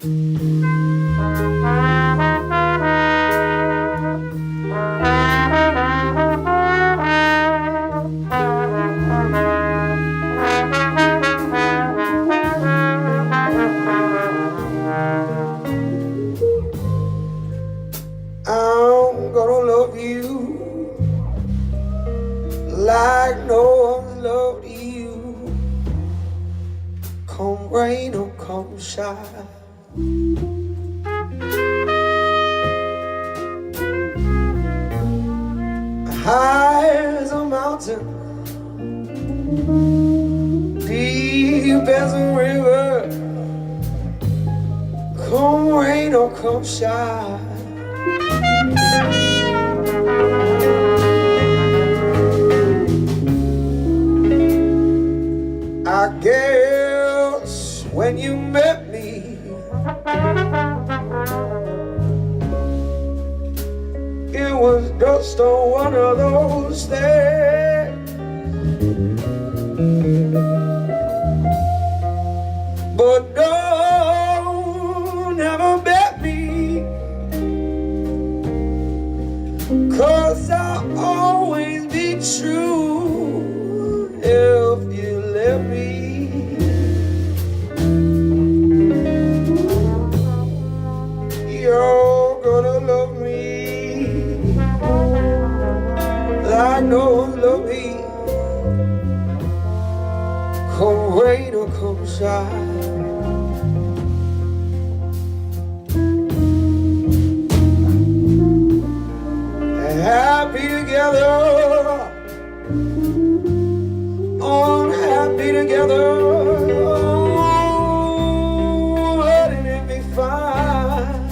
I'm gonna love you like no one's loved you. Come rain or come shine. High as a mountain, deep as a river. Come rain or come shine. I guess when you met me, it was just on one of those days. But don't ever bet me, 'cause I'll always be true if you let me. You're gonna love me like no one loved me. Come rain or come shine. Happy together, unhappy together. Oh, wouldn't it be fine?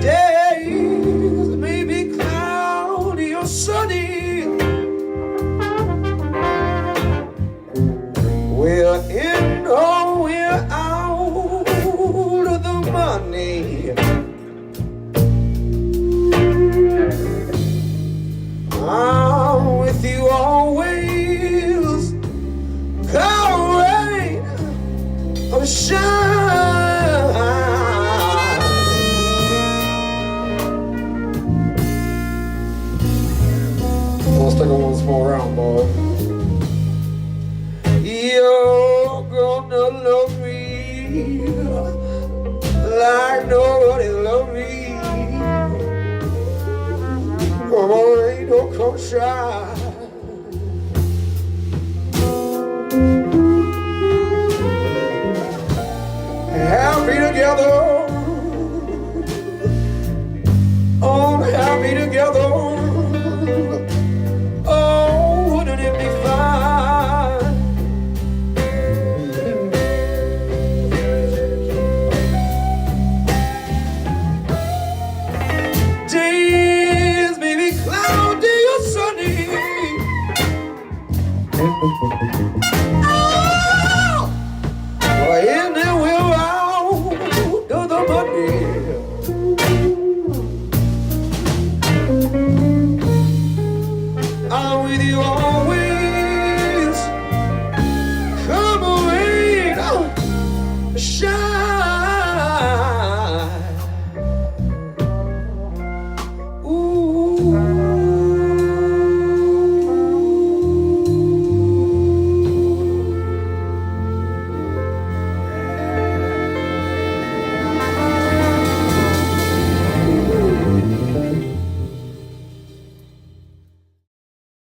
Days may be cloudy or sunny. We're in or we're out of the money. I'm with you always, come rain or shine. Let's take it one small round, boy. You're gonna love me like nobody loved me. Come on, rain, don't come shine. Happy together, unhappy together. Oh, wouldn't it be fine? Days may be cloudy or sunny. Oh, well, in there we're out of the money. I'm with you all.